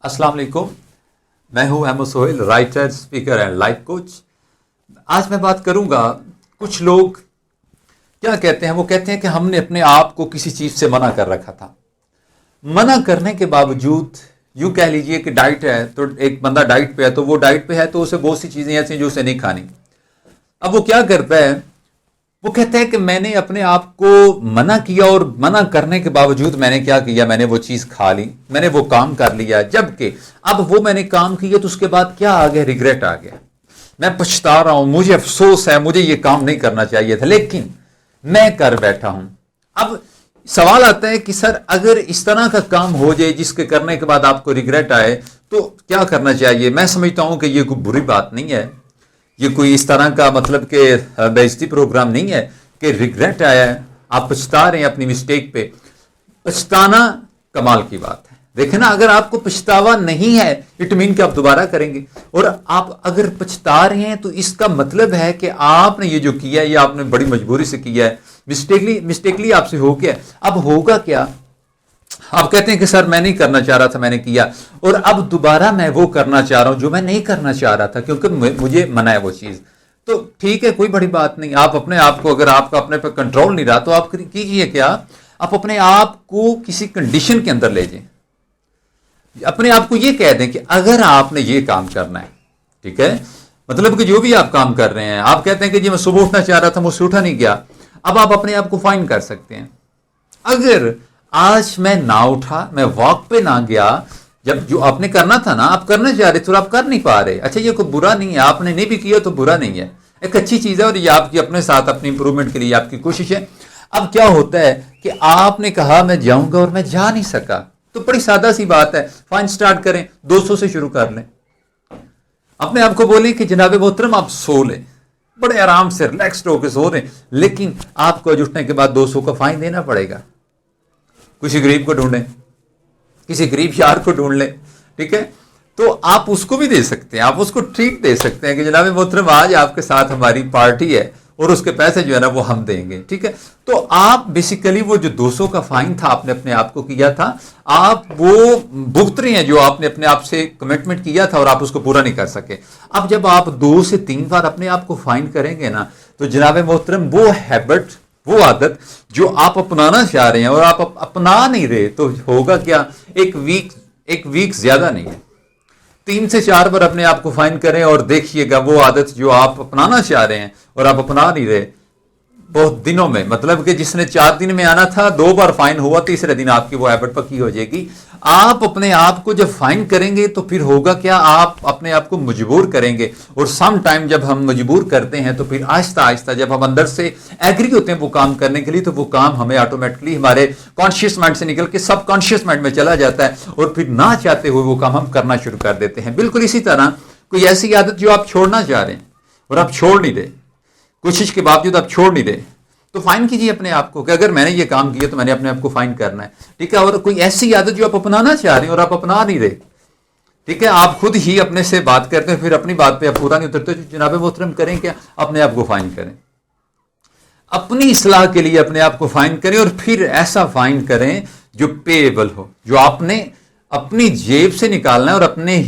अस्सलाम वालेकुम। मैं हूं Ahmed Sohail, writer, speaker and life coach. आज मैं बात करूंगा, कुछ लोग क्या कहते हैं, वो कहते हैं कि हमने अपने आप को किसी चीज़ से मना कर रखा था। मना करने के बावजूद यूं कह लीजिए कि डाइट है, तो एक बंदा डाइट पे है, तो वो डाइट पे है तो उसे बहुत सी चीज़ें ऐसी हैं जो उसे नहीं खानी। अब वो क्या करता है, वो कहते हैं कि मैंने अपने आप को मना किया और मना करने के बावजूद मैंने क्या किया, मैंने वो चीज़ खा ली, मैंने वो काम कर लिया। जबकि अब वो मैंने काम किया तो उसके बाद क्या आ गया, रिग्रेट आ गया, मैं पछता रहा हूं, मुझे अफसोस है, मुझे ये काम नहीं करना चाहिए था, लेकिन मैं कर बैठा हूं। अब सवाल आता है कि सर, अगर इस तरह का काम हो जाए जिसके करने के बाद आपको रिग्रेट आए तो क्या करना चाहिए? मैं समझता हूं कि ये कोई बुरी बात नहीं है, ये कोई इस तरह का मतलब कि बेइज्जती प्रोग्राम नहीं है कि रिग्रेट आया है, आप पछता रहे हैं अपनी मिस्टेक पे। पछताना कमाल की बात है। देखें ना, अगर आपको पछतावा नहीं है इट मीन कि आप दोबारा करेंगे, और आप अगर पछता रहे हैं तो इसका मतलब है कि आपने ये जो किया है ये आपने बड़ी मजबूरी से किया है, मिस्टेकली आपसे हो गया। अब होगा क्या, आप कहते हैं कि सर मैं नहीं करना चाह रहा था, मैंने किया, और अब दोबारा मैं वो करना चाह रहा हूं जो मैं नहीं करना चाह रहा था क्योंकि मुझे मना है वो चीज। तो ठीक है, कोई बड़ी बात नहीं। आप अपने आप को, अगर आपका अपने पर कंट्रोल नहीं रहा तो आप कीजिए क्या, आप अपने आप को किसी कंडीशन के अंदर ले जाएं। अपने आप को ये कह दें कि अगर आपने ये काम करना है, ठीक है, मतलब कि जो भी आप काम कर रहे हैं, आप कहते हैं कि जी मैं सुबह उठना चाह रहा था, मुझसे उठा नहीं गया। अब आप अपने आप को फाइन कर सकते हैं। अगर आज मैं ना उठा, मैं वॉक पे ना गया, जब जो आपने करना था ना, आप करना चाह रहे थे और आप कर नहीं पा रहे, अच्छा ये कोई बुरा नहीं है, आपने नहीं भी किया तो बुरा नहीं है, एक अच्छी चीज है, और ये आपकी अपने साथ अपनी इंप्रूवमेंट के लिए आपकी कोशिश है। अब क्या होता है कि आपने कहा मैं जाऊंगा और मैं जा नहीं सका, तो बड़ी सादा सी बात है, फाइन स्टार्ट करें, 200 से शुरू कर लें। अपने आप को बोले कि जनाबे मोहतरम आप सो लें, बड़े आराम से रिलैक्स्ड होकर सो रहे, लेकिन आपको उठने के बाद 200 का फाइन देना पड़ेगा। किसी गरीब को ढूंढें, किसी गरीब यार को ढूंढ लें, ठीक है, तो आप उसको भी दे सकते हैं, आप उसको ट्रीट दे सकते हैं कि जनाब मोहतरम आज आपके साथ हमारी पार्टी है और उसके पैसे जो है ना वो हम देंगे, ठीक है। तो आप बेसिकली वो जो 200 का फाइन था आपने अपने आप को किया था, आप वो भुगत रहे हैं जो आपने अपने आप से कमिटमेंट किया था और आप उसको पूरा नहीं कर सके। अब जब आप 2 से 3 बार अपने आप को फाइन करेंगे ना, तो जनाब मोहतरम वो हैबिट, वो आदत जो आप अपनाना चाह रहे हैं और आप अपना नहीं रहे, तो होगा क्या, एक वीक ज्यादा नहीं है, 3 से 4 बार अपने आप को फाइन करें और देखिएगा वो आदत जो आप अपनाना चाह रहे हैं और आप अपना नहीं रहे, बहुत दिनों में, मतलब कि जिसने 4 दिन में आना था 2 बार फाइन हुआ, तीसरे दिन आपकी वो हैबिट पक्की हो जाएगी। आप अपने आप को जब फाइन करेंगे तो फिर होगा क्या, आप अपने आप को मजबूर करेंगे, और सम टाइम जब हम मजबूर करते हैं तो फिर आहिस्ता आहिस्ता जब हम अंदर से एग्री होते हैं वो काम करने के लिए, तो वो काम हमें ऑटोमेटिकली हमारे कॉन्शियस माइंड से निकल के सब कॉन्शियस माइंड में चला जाता है, और फिर ना चाहते हुए वो काम हम करना शुरू कर देते हैं। बिल्कुल इसी तरह कोई ऐसी आदत जो आप छोड़ना चाह रहे हैं और आप छोड़ नहीं रहे, कोशिश के बावजूद आप छोड़ नहीं रहे, तो फाइन कीजिए अपने आप को कि अगर मैंने ये काम किया तो मैंने अपने आप को फाइन करना है, ठीक है। और कोई ऐसी आदत जो आप अपनाना चाह रहे हैं और आप अपना नहीं रहे, ठीक है, आप खुद ही अपने से बात करते हैं, फिर अपनी बात पे आप पूरा नहीं उतरते, तो जनाब मोहतरम करें क्या, अपने आप को फाइन करें, अपनी इस्लाह के लिए अपने आप को फाइन करें, और फिर ऐसा फाइन करें जो पेएबल हो, जो आपने अपनी जेब से निकालना है और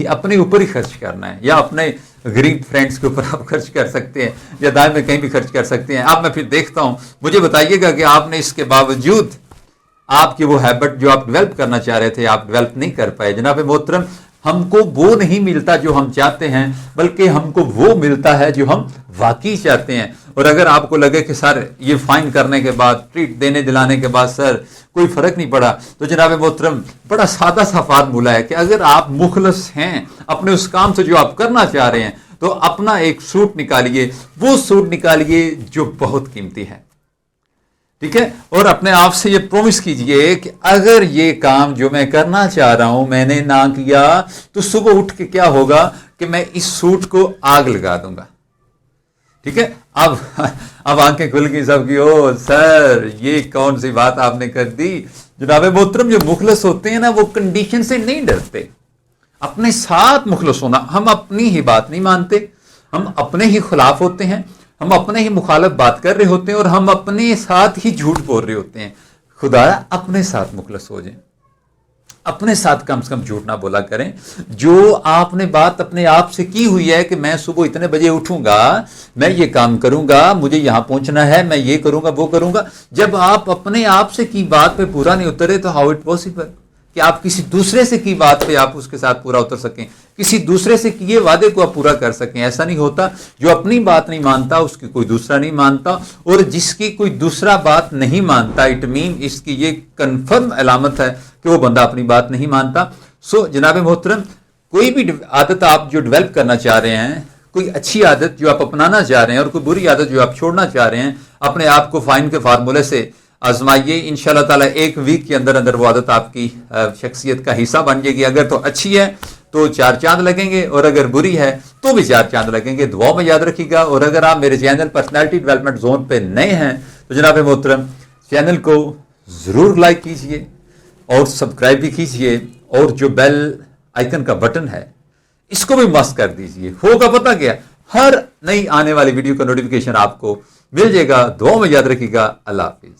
अपने ऊपर ही खर्च करना है, या अपने गरीब फ्रेंड्स के ऊपर आप खर्च कर सकते हैं, या दाएं में कहीं भी खर्च कर सकते हैं। अब मैं फिर देखता हूं, मुझे बताइएगा कि आपने इसके बावजूद आपकी वो हैबिट जो आप डेवलप करना चाह रहे थे आप डेवलप नहीं कर पाए। जनाब मोहतरम, हमको वो नहीं मिलता जो हम चाहते हैं, बल्कि हमको वो मिलता है जो हम वाकई चाहते हैं। और अगर आपको लगे कि सर ये फाइन करने के बाद, ट्रीट देने दिलाने के बाद सर कोई फर्क नहीं पड़ा, तो जनाब मोहतरम बड़ा सादा सा फार्मूला है कि अगर आप मुखलस हैं अपने उस काम से जो आप करना चाह रहे हैं, तो अपना एक सूट निकालिए, वो सूट निकालिए जो बहुत कीमती है, ठीक है, और अपने आप से ये प्रॉमिस कीजिए कि अगर ये काम जो मैं करना चाह रहा हूं मैंने ना किया तो सुबह उठ के क्या होगा कि मैं इस सूट को आग लगा दूंगा, ठीक है। अब आंखें खुल गई सबकी, ओ सर ये कौन सी बात आपने कर दी। जनाब मोहतरम, जो मुखलस होते हैं ना वो कंडीशन से नहीं डरते, अपने साथ मुखलस होना, हम अपनी ही बात नहीं मानते, हम अपने ही खिलाफ होते हैं, हम अपने ही मुखालफ बात कर रहे होते हैं, और हम अपने साथ ही झूठ बोल रहे होते हैं। खुदाया अपने साथ मुखलस हो जाए, अपने साथ कम से कम झूठ ना बोला करें। जो आपने बात अपने आप से की हुई है कि मैं सुबह इतने बजे उठूंगा, मैं ये काम करूंगा, मुझे यहां पहुंचना है, मैं ये करूंगा वो करूंगा, जब आप अपने आप से की बात पे पूरा नहीं उतरे तो हाउ इट पॉसिबल कि आप किसी दूसरे से की बात पे आप उसके साथ पूरा उतर सकें, किसी दूसरे से किए वादे को आप पूरा कर सकें। ऐसा नहीं होता। जो अपनी बात नहीं मानता उसकी कोई दूसरा नहीं मानता, और जिसकी कोई दूसरा बात नहीं मानता इट मीन इसकी ये कन्फर्म अलामत है कि वो बंदा अपनी बात नहीं मानता। सो जनाब मोहतरम, कोई भी आदत आप जो डेवलप करना चाह रहे हैं, कोई अच्छी आदत जो आप अपनाना चाह रहे हैं और कोई बुरी आदत जो आप छोड़ना चाह रहे हैं, अपने आप को फाइन के फार्मूले से आजमाइए। इंशाल्लाह ताला एक वीक के अंदर अंदर वो आदत आपकी शख्सियत का हिस्सा बन जाएगी। अगर तो अच्छी है तो 4 चांद लगेंगे, और अगर बुरी है तो भी 4 चांद लगेंगे। दुआ में याद रखिएगा। और अगर आप मेरे चैनल पर्सनालिटी डेवलपमेंट जोन पे नए हैं तो जनाब मोहतरम चैनल को जरूर लाइक कीजिए और सब्सक्राइब भी कीजिए, और जो बेल आइकन का बटन है इसको भी मस्त कर दीजिए। होगा पता क्या, हर नई आने वाली वीडियो का नोटिफिकेशन आपको मिल जाएगा। दुआ में याद रखिएगा। अल्लाह हाफिज।